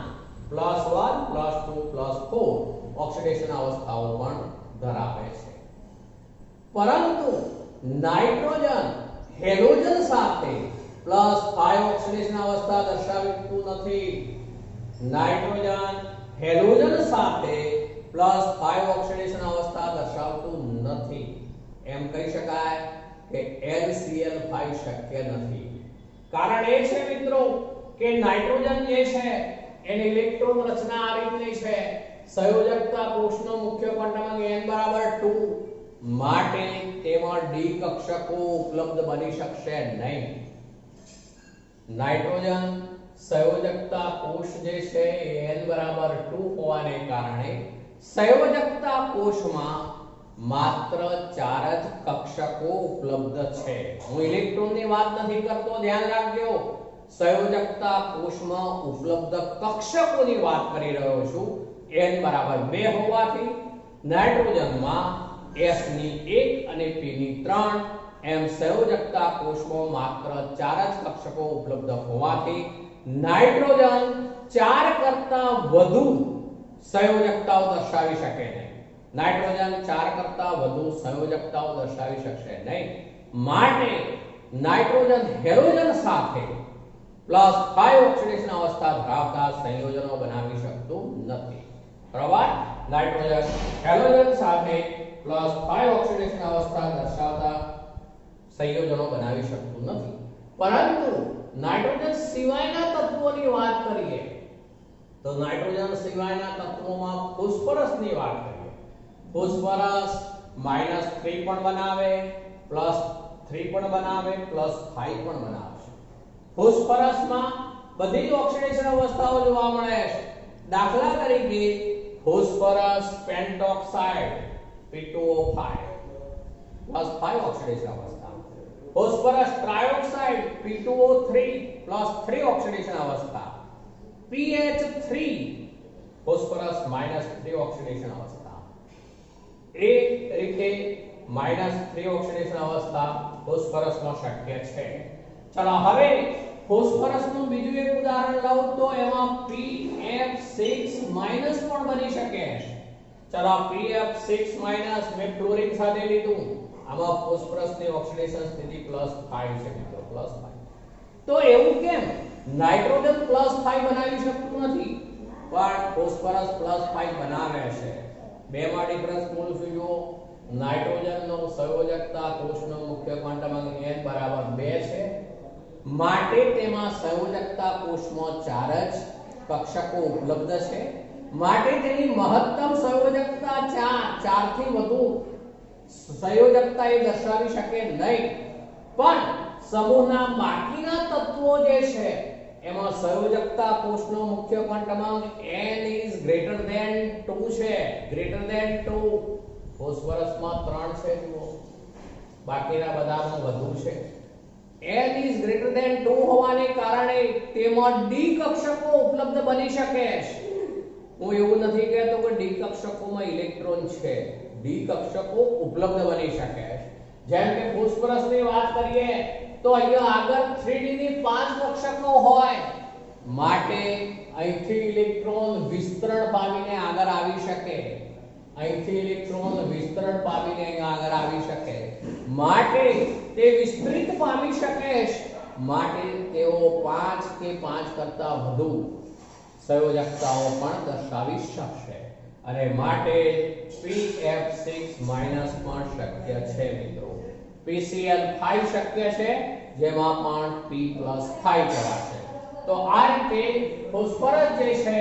Speaker 2: +1 +2 +4 ઓક્સિડેશન અવસ્થાઓ પણ ધરાવે છે. પરંતુ નાઇટ્રોજન હેલોજન સાથે +5 ઓક્સિડેશન અવસ્થા દર્શાવતું નથી. નાઇટ્રોજન હેલોજન સાથે +5 ઓક્સિડેશન અવસ્થા દર્શાવતું નથી. એમ કહી શકાય કે NCl5 શક્ય નથી. કારણ એ છે મિત્રો કે નાઇટ્રોજન જે છે એની ઇલેક્ટ્રોન રચના આ રીતની છે. સંયોજકતા કોષનો મુખ્ય ક્વોન્ટમ અંક n = 2, માટે તેમાં d કક્ષકો ઉપલબ્ધ બની શકશે નહીં. નાઇટ્રોજન સંયોજકતા કોષ જે છે એ n = 2 હોવાને કારણે સંયોજકતા કોષમાં માત્ર 4 જ કક્ષકો ઉપલબ્ધ છે. હું ઇલેક્ટ્રોનની વાત નથી કરતો, ધ્યાન રાખજો. સંયોજકતા કોષમાં ઉપલબ્ધ કક્ષકોની વાત કરી રહ્યો છું. n = 2 હોવાથી નાઇટ્રોજનમાં s ની 1 અને p ની 3 એમ સંયોજકતા કોષમાં માત્ર 4 જ કક્ષકો ઉપલબ્ધ હોવાથી નાઇટ્રોજન 4 કરતા વધુ સંયોજકતાઓ દર્શાવી શકે નહીં. નાઇટ્રોજન 4 કરતા વધુ સંયોજકતાઓ દર્શાવી શકશે નહીં. માટે નાઇટ્રોજન હેલોજન સાથે +5 ઓક્સિડેશન અવસ્થા ધરાવતા સંયોજનો બનાવી શકતું નથી. બરાબર? નાઇટ્રોજન હેલોજન સાથે +5 ઓક્સિડેશન અવસ્થા દર્શાવતા સંયોજનો બનાવી શકતું નથી. પરંતુ નાઇટ્રોજન સિવાયના તત્વોની વાત કરીએ તો નાઇટ્રોજન સિવાયના તત્વોમાં ફોસ્ફરસની વાત કરીએ. ફોસ્ફરસ -3 પણ બનાવે, +3 પણ બનાવે, +5 પણ બનાવશે. ફોસ્ફરસમાં બધી જ ઓક્સિડેશન અવસ્થાઓ જોવા મળે છે. દાખલા તરીકે ફોસ્ફરસ પેન્ટોક્સાઇડ P2O5 +5 ઓક્સિડેશન અવસ્થા, ફોસ્ફરસ ટ્રાયોક્સાઇડ P2O3 +3 ઓક્સિડેશન અવસ્થા, PH3 ફોસ્ફરસ -3 ઓક્સિડેશન અવસ્થા. એ રીતે -3 ઓક્સિડેશન અવસ્થા ફોસ્ફરસમાં શક્ય છે. ચલો હવે ફોસ્ફરસનું બીજું એક ઉદાહરણ લઉં તો એમાં PF6- પણ બની શકે છે. ચલો PF6- મેં ફ્લોરિન સાથે લીધું. આમાં ફોસ્ફરસની ઓક્સિડેશન સ્થિતિ +5 છે મિત્રો, +5. તો એવું કેમ? નાઇટ્રોજન +5 બનાવી શકતું નથી, પણ ફોસ્ફરસ +5 બનાવે છે. બેમાં ડિફરન્સ મૂળશું જુઓ. નાઇટ્રોજનનો સંયોજકતા કોષનો મુખ્ય ક્વોન્ટમ અંક n = 2 છે. માટે તેમાં સંયોજકતા કોષમાં 4 જ કક્ષકો ઉપલબ્ધ છે. માટે તેની મહત્તમ સંયોજકતા 4 થી વધુ સંયોજકતા એ દર્શાવી શકે નહીં. પણ સમૂહના બાકીના તત્વો જે છે એમાં સંયોજકતા કોષનો મુખ્ય ક્વોન્ટમ અંક n > 2 છે, >2. ફોસ્ફરસમાં 3 છે જુઓ, બાકીના બધામાં વધુ છે. n > 2 હોવાને કારણે તેમાં d કક્ષકો ઉપલબ્ધ બની શકે છે. હું એવું નથી કહેતો કે ડી કક્ષકોમાં ઇલેક્ટ્રોન છે. ડી કક્ષકો ઉપલબ્ધ બની શકે છે. જેમ કે ફોસ્ફરસની વાત કરીએ તો અહીંયા આગળ 3d ની 5 કક્ષકો હોય માટે અહીંથી ઇલેક્ટ્રોન વિસ્તરણ પામીને આગળ આવી શકે. અહીંથી ઇલેક્ટ્રોન વિસ્તરણ પામીને અહીંયા આગળ આવી શકે માટે તે વિસ્તરિત પામી શકે છે. માટે તેઓ 5 કે 5 કરતા વધુ સંયોજકતાઓ પણ દર્શાવી શકશે અને માટે pF6 પણ શક્ય છે મિત્રો. PCl5 શક્ય છે જેમાં પણ P+5 કહેવાશે. તો આ રીતે ફોસ્ફરસ જે છે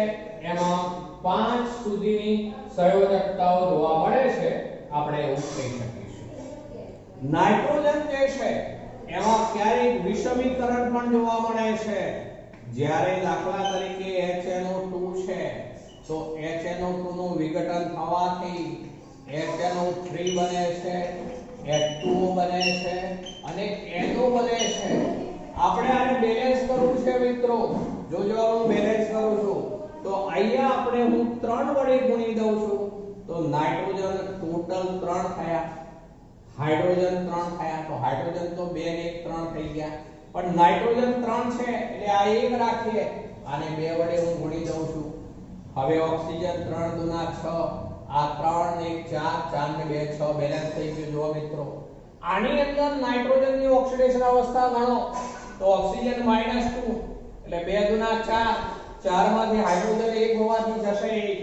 Speaker 2: એમાં 5 સુધીની સંયોજકતાઓ જોવા મળે છે. આપણે એવું કહી શકીશું. નાઇટ્રોજન જે છે એમાં ક્યારેક વિષમીકરણ પણ જોવા મળે છે. જ્યારે દાખલા તરીકે HNO2 છે તો HNO2 નું વિઘટન થવાથી HNO3 બને છે, H2O બને છે અને NO બને છે. આપણે આને બેલેન્સ કરવું છે મિત્રો. જોજો હું બેલેન્સ કરું છું તો અહીંયા આપણે હું 3 વડે ગુણી દઉં છું તો નાઇટ્રોજન ટોટલ 3 થયા, હાઇડ્રોજન 3 થયા. તો હાઇડ્રોજન તો 2 ને 1 3 થઈ ગયા. પણ નાઇટ્રોજન 3 છે એટલે આ 1 રાખીએ આને 2 વડે હું ગુણી દઉં છું. હવે ઓક્સિજન 3 દુના 6, આ 3 ને 1 4, 4 ને 2 6 બેલેન્સ થઈ ગયું. જો મિત્રો આની અંદર નાઇટ્રોજનની ઓક્સિડેશન અવસ્થા ગણો તો ઓક્સિજન -2 એટલે 2 દુના 4, 4 માંથી હાઇડ્રોજન 1 હોવાથી જશે 1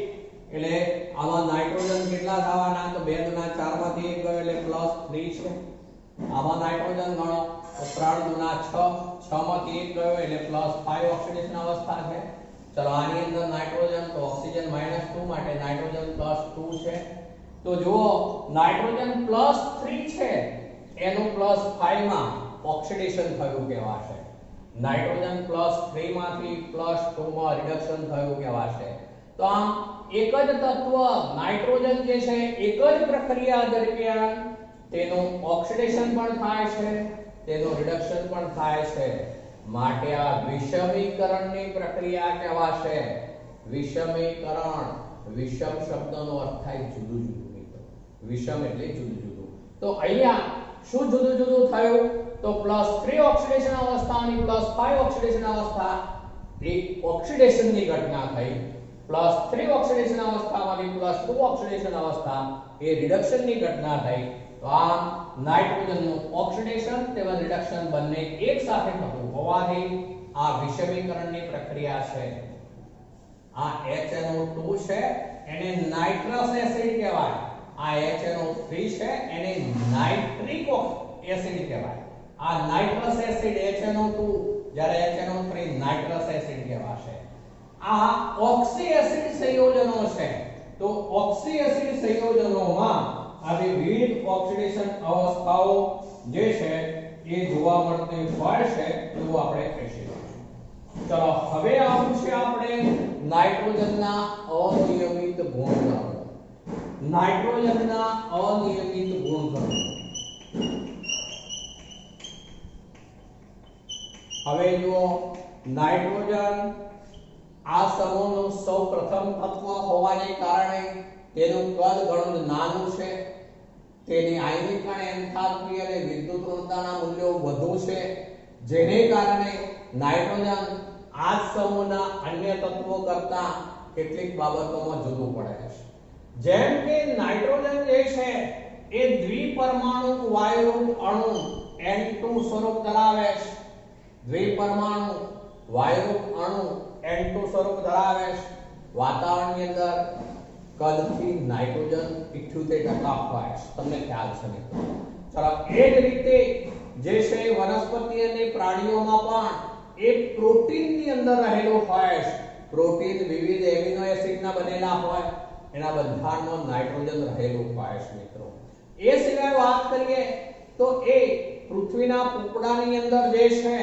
Speaker 2: એટલે આમાં નાઇટ્રોજન કેટલા થવાના તો 2 દુના 4 માંથી 1 ગયો એટલે +3 છે. આમાં નાઇટ્રોજન ગણો તો 3 દુના 6, 6 માંથી 1 ગયો એટલે +5 ઓક્સિડેશન અવસ્થા છે. ચલો આની અંદર નાઇટ્રોજન તો ઓક્સિજન -2 માટે નાઇટ્રોજન +2 છે. તો જુઓ નાઇટ્રોજન +3 છે એનું +5 માં ઓક્સિડેશન થયું કહેવાશે. નાઇટ્રોજન +3 માંથી +2 માં રિડક્શન થયું કહેવાશે. તો આમ એક જ તત્વ નાઇટ્રોજન જે છે એક જ પ્રક્રિયા દરમિયાન તેનું ઓક્સિડેશન પણ થાય છે, તેનું રિડક્શન પણ થાય છે. માટે આ વિષમીકરણની પ્રક્રિયા કહેવાશે. વિષમીકરણ, વિષમ શબ્દનો અર્થ થાય જુદું જુદું મિત્રો. વિષમ એટલે જુદું જુદું. તો અહીંયા શું જુદું જુદું થયું તો +3 ઓક્સિડેશન અવસ્થા અને +5 ઓક્સિડેશન અવસ્થા એક ઓક્સિડેશનની ઘટના થઈ. +3 ઓક્સિડેશન અવસ્થામાંથી +2 ઓક્સિડેશન અવસ્થા એ રિડક્શનની ઘટના થઈ. તો આ નાઇટ્રોજનનું ઓક્સિડેશન તેમજ રિડક્શન બંને એક સાથે થતું હોવાથી આ વિષમીકરણની પ્રક્રિયા છે. આ HNO2 છે એને નાઇટ્રસ એસિડ કહેવાય. આ HNO3 છે એને નાઇટ્રિક એસિડ કહેવાય. આ નાઇટ્રસ એસિડ HNO2 જ્યારે HNO3 નાઇટ્રસ એસિડ કહેવાશે. આ ઓક્સી એસિડ સંયોજનો છે. તો ઓક્સી એસિડ સંયોજનોમાં આવી વિવિધ ઓક્સિડેશન અવસ્થાઓ જે છે એ જોવા મળતી હોય છે એવું આપણે કહી શકીએ. ચલો હવે આવું છે આપણે નાઇટ્રોજનના અનિયમિત ગુણધર્મો. નાઇટ્રોજનના અનિયમિત ગુણધર્મો. હવે જુઓ નાઇટ્રોજન આ સમૂહનું સૌપ્રથમ તત્વ હોવાને કારણે તેનું કદ ઘણું નાનું છે. તેની આયનીકરણ એન્થાલ્પી અને વિદ્યુત ઋણતાના મૂલ્યો વધુ છે જેને કારણે નાઇટ્રોજન આ સમૂહના અન્ય તત્વો કરતા કેટલીક બાબતોમાં જુદું પડે છે. જેમ કે નાઇટ્રોજન જે છે એ દ્વિપરમાણુ વાયુરૂપ અણુ N2 સ્વરૂપ ધરાવે છે. દ્વિપરમાણુ વાયુરૂપ અણુ N2 સ્વરૂપ ધરાવે છે. વાતાવરણની અંદર કદથી નાઇટ્રોજન 78% હોય છે. તમને ખ્યાલ છે મિત્રો. ચલો એ જ રીતે જે છે વનસ્પતિ અને પ્રાણીઓમાં પણ એ પ્રોટીનની અંદર રહેલો હોય છે. પ્રોટીન વિવિધ એમિનો એસિડના બનેલા હોય એના બંધારણમાં નાઇટ્રોજન રહેલું હોય છે મિત્રો. એ સિવાય વાત કરીએ તો એ પૃથ્વીના પોપડાની અંદર જે છે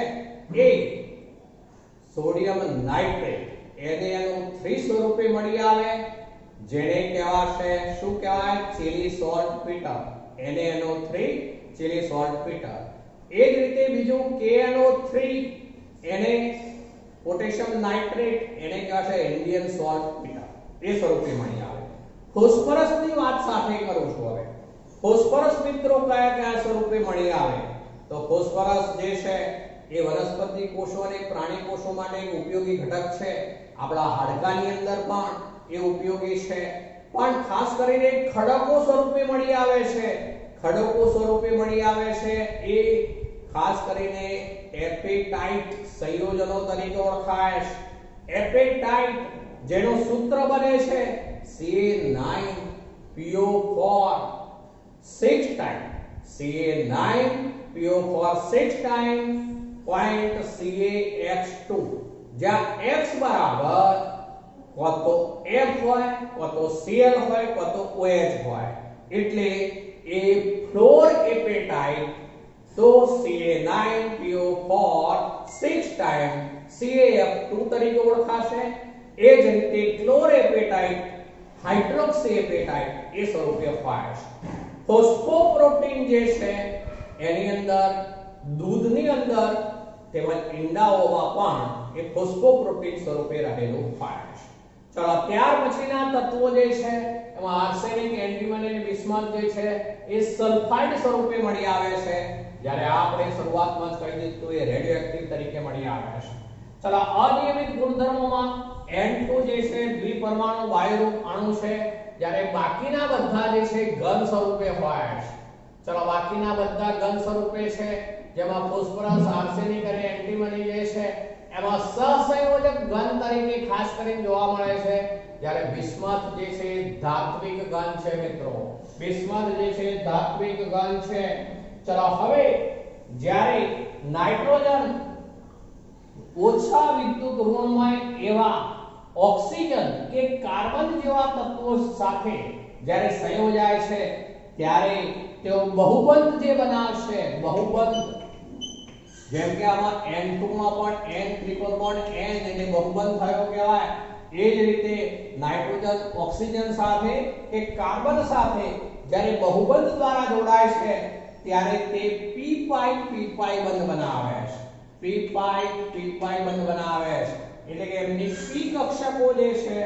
Speaker 2: એ સોડિયમ નાઇટ્રેટ NaNO3 સ્વરૂપે મળી આવે જેને કહેવાશે શું કહેવાય Chile saltpetre. NaNO3 Chile saltpetre. એ જ રીતે બીજું KNO3 એને પોટેશિયમ નાઇટ્રેટ એને કહેવાશે ઇન્ડિયન સોલ્ટ પીટર. એ સ્વરૂપે મળી આવે. ફોસ્ફરસની વાત સાથે કરું છું. હવે ફોસ્ફરસ મિત્રો કયા કયા સ્વરૂપે મળી આવે? તો ફોસ્ફરસ જે છે એ વનસ્પતિ કોષો અને પ્રાણી કોષો માટે એક ઉપયોગી ઘટક છે. આપણા હાડકાની અંદર પણ એ ઉપયોગી છે, પણ ખાસ કરીને ખડકો સ્વરૂપે મળી આવે છે. ખડકો સ્વરૂપે મળી આવે છે એ ખાસ કરીને એપેટાઇટ સંયોજનો તરીકે ઓળખાય છે. એપેટાઇટ જેનું સૂત્ર બને છે Ca9PO4 6 time, Ca9PO4 6 time point CaX2, જ્યાં X બરાબર કો તો F હોય, કો તો Cl હોય, કો તો OH હોય. એટલે એ ફ્લોર એપેટાઇટ તો Ca9PO4 6 ટાઈમ CaF2 તરીકે ઓળખાશે. એ જ રીતે ક્લોર એપેટાઇટ હાઇડ્રોક્સી એપેટાઇટ એ સ્વરૂપે હોય છે. ફોસ્ફોપ્રોટીન જે છે એની અંદર દૂધની અંદર તેમજ ઈંડાઓમાં પણ એ ફોસ્ફોપ્રોટીન સ્વરૂપે રહેલું હોય છે. ચલો ત્યાર પછીના તત્વો જે છે એમાં આર્સેનિક, એન્ટીમની અને બિસ્મથ જે છે એ સલ્ફાઇડ સ્વરૂપે મળી આવે છે. જ્યારે આપણે શરૂઆતમાં જ કહી દીધું એ રેડિયોએક્ટિવ તરીકે મળી આવે છે. ચલો અનિયમિત ગુણધર્મોમાં N2 જે છે દ્વિપરમાણુ વાયુરૂપ અણુ છે, જ્યારે બાકીના બધા જે છે ઘન સ્વરૂપે હોય છે. ચલો બાકીના બધા ઘન સ્વરૂપે છે, જેમાં ફોસ્ફરસ, આર્સેનિક અને એન્ટીમની જે છે એમાં સહસંયોજક ઘન તરીકે ખાસ કરીને જોવા મળે છે. જ્યારે બિસ્મથ જે છે ધાત્વિક ઘન છે મિત્રો. બિસ્મથ જે છે ધાત્વિક ઘન છે. ચલો હવે જ્યારે નાઇટ્રોજન ઓછા વિદ્યુત ઋણમય એવા ઓક્સિજન કે કાર્બન જેવા તત્વો સાથે જ્યારે સંયોજાય છે ત્યારે તેઓ બહુબંધ જે બનાવશે, બહુબંધ, જેમ કે આમાં N2 માં પણ N ટ્રિપલ બોન્ડ N એટલે બહુબંધ થયો કહેવાય. એ જ રીતે નાઇટ્રોજન ઓક્સિજન સાથે કે કાર્બન સાથે જ્યારે બહુબંધ દ્વારા જોડાય છે ત્યારે તે p બંધ બનાવે છે. p બંધ બનાવે છે. એટલે કે એમની p કક્ષકો જે છે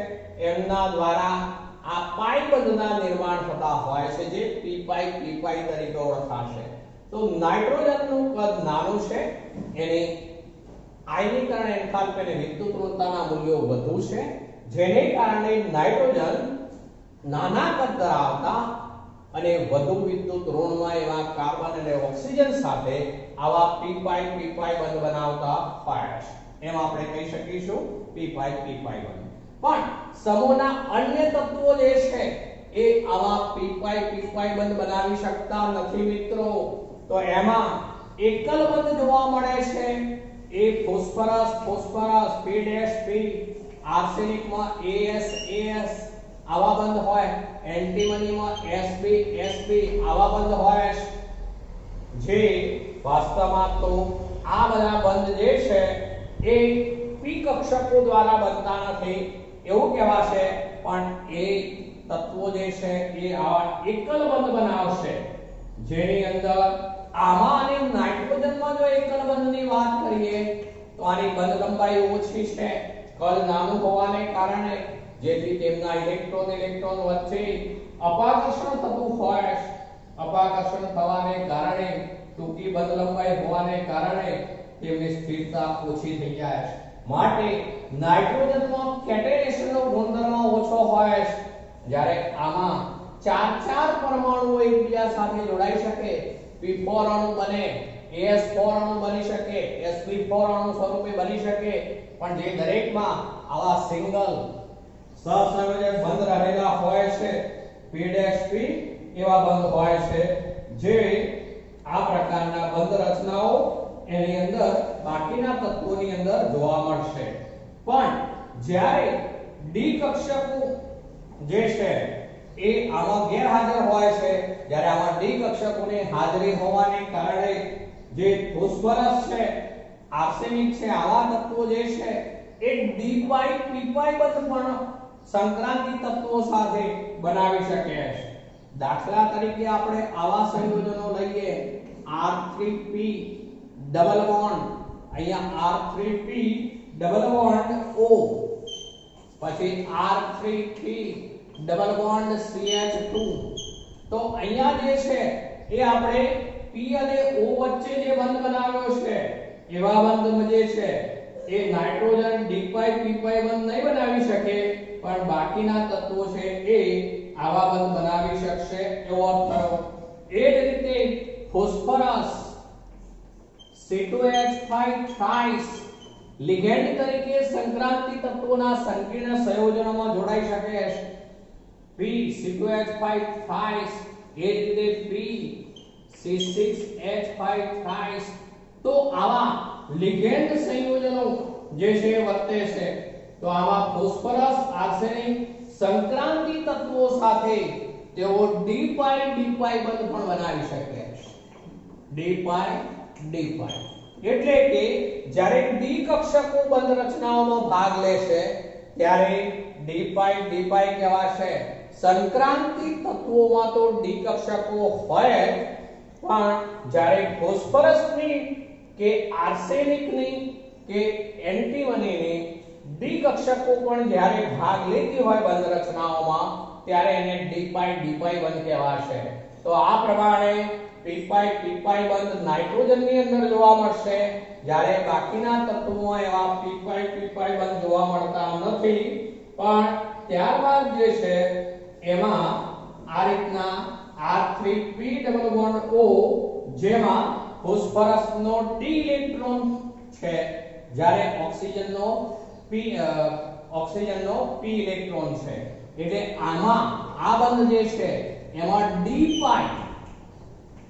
Speaker 2: એમના દ્વારા આ પાઈ બંધના નિર્માણ થતા હોય છે, જે p તરીકે ઓળખાશે. તો નાઇટ્રોજનનું કદ નાનું છે, એની આયનીકરણ એન્થાલ્પી અને વિદ્યુત ઋણતાના મૂલ્યો વધુ છે, જેને કારણે નાઇટ્રોજન નાના કદ ધરાવતા અને વધુ વિદ્યુત ઋણમય એવા કાર્બન અને ઓક્સિજન સાથે આવા p બંધ બનાવતા હોય છે. એમ આપણે કહી શકીશું p બંધ. પણ સમૂહના અન્ય તત્વો જે છે એ આવા p બંધ બનાવી શકતા નથી મિત્રો. તો એમાં એકલ બંધ જોવા મળે છે. એ ફોસ્ફરસ P', આર્સેનિકમાં AS આવા બંધ હોય, એન્ટીમનીમાં Sb આવા બંધ હોય છે. જે વાસ્તવમાં તો આ બધા બંધ જે છે એ p કક્ષકો દ્વારા બનતા નથી એવું કહેવાશે, પણ એ તત્વો જે છે એ આવા એકલ બંધ બનાવશે. જેની અંદર આમાં અને નાઇટ્રોજનમાં જો એકલ બંધની વાત કરીએ તો આની બંધ લંબાઈ ઓછી છે, કદ નાનું હોવાને કારણે, જેથી તેમના ઇલેક્ટ્રોન વચ્ચે અપાકર્ષણ થતું હોય. અપાકર્ષણ થવાને કારણે ટૂંકી બંધ લંબાઈ હોવાને કારણે તેમની સ્થિરતા ઓછી થઈ જાય છે. માટે નાઇટ્રોજનમાં કેટેનેશનનો ગુણધર્મ ઓછો હોય છે, જ્યારે આમાં ચાર પરમાણુઓ એકબીજા સાથે જોડાઈ શકે, p4 અણુ બને, as4 અણુ બની શકે, sp4 અણુ સ્વરૂપે બની શકે, પણ જે દરેકમાં આવા સિંગલ સહસંયોજક બંધ રહેલા હોય છે, p' એવા બંધ હોય છે, જે આ પ્રકારના બંધ રચનાઓ એની અંદર બાકીના તત્વોની અંદર જોવા મળશે. પણ જ્યારે ડી કક્ષકો જે છે એ આમાં ગેરહાજર હોય છે, જ્યારે આમાં ડી કક્ષકોની હાજરી હોવાને કારણે જે ફોસ્ફરસ છે, આર્સેનિક છે, આવા તત્વો જે છે એ ડી p બંધ પણ સંક્રાંતિ તત્વો સાથે બનાવી શકે છે. દાખલા તરીકે આપણે આવા સંયોજનો લઈએ, R3p ડબલ બોન્ડ, અહીંયા R3p ડબલ બોન્ડ O, પછી R3P ડબલ બોન્ડ CH2 તો અહીંયા જે છે એ આપણે P અને O વચ્ચે જે બંધ બનાવ્યો છે એવા બંધ જે છે એ નાઇટ્રોજન D5 P5 બંધ નહીં બનાવી શકે પણ બાકીના તત્વો છે એ આવા બંધ બનાવી શકશે એવો અર્થ થયો એ જ રીતે ફોસ્ફરસ C2H5 થ્રાઇસ લિગેન્ડ તરીકે સંક્રાંતિ તત્વોના સંકીર્ણ સંયોજનમાં જોડાઈ શકે છે P C2H5 થ્રાઇસ એ જ રીતે P C6H5 થ્રાઇસ તો આવા લિગેન્ડ સંયોજનો જે છે વર્તે છે તો આમાં ફોસ્ફરસ આર્સેનિક સંક્રાંતિ તત્વો સાથે તેઓ D5 D5 બંધ પણ બનાવી શકે છે D5 D5 એટલે કે જ્યારે ડી કક્ષકો બંધ રચનાઓમાં ભાગ લેશે ત્યારે D5 D5 કહેવાશે સંક્રાંતિ તત્વોમાં તો ડી કક્ષકો હોય પણ જ્યારે ફોસ્ફરસની કે આર્સેનિકની કે એન્ટીમનીની ડી કક્ષકો પણ જ્યારે ભાગ લેતી હોય બંધ રચનાઓમાં ત્યારે એને D5 D5 બંધ કહેવાશે તો આ પ્રમાણે P5 P5 બંધ નાઇટ્રોજનની અંદર જોવા મળશે જ્યારે બાકીના તત્વોમાં એવા P5 P5 બંધ જોવા મળતા નથી પણ ત્યારબાદ જે છે એમાં આ રીતના R3P ડબલ બોન્ડ O જેમાં ફોસ્ફરસનો D ઇલેક્ટ્રોન છે જ્યારે ઓક્સિજનનો P ઇલેક્ટ્રોન છે એટલે આમાં આ બંધ જે છે એમાં D5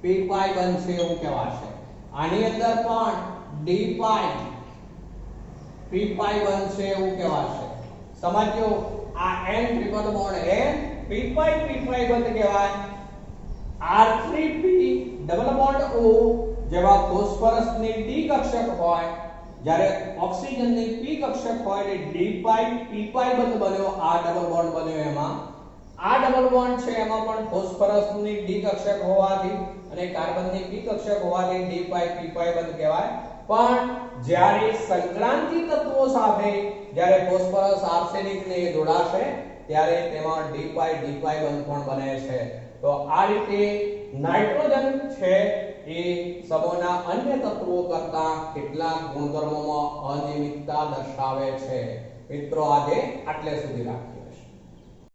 Speaker 2: P5 બંધ છે એવું કહેવાશે આની અંદર પણ D5 P5 બંધ છે એવું કહેવાશે સમજ્યો આ N triple bond N P5 બંધ કહેવાય R3P ડબલ બોન્ડ O જેવા ફોસ્ફરસની D કક્ષક હોય જ્યારે ઓક્સિજનની P કક્ષક હોય એટલે D5 P5 બંધ બન્યો આ ડબલ બોન્ડ બન્યો એમાં આ ડબલ બોન્ડ છે એમાં પણ ફોસ્ફરસની D કક્ષક હોવાથી અને કાર્બનની P કક્ષક હોવાથી D5 P5 બંધ કહેવાય પણ જ્યારે સંક્રાંતિ તત્વો સાથે જ્યારે ફોસ્ફરસ આર્સેનિક ને જોડાશે ત્યારે તેમાં D5 બંધ પણ બને છે તો આ રીતે નાઇટ્રોજન છે એ સમૂહના અન્ય તત્વો કરતા કેટલાક ગુણધર્મોમાં અનિયમિતતા દર્શાવે છે મિત્રો આજે આટલે સુધી રાખો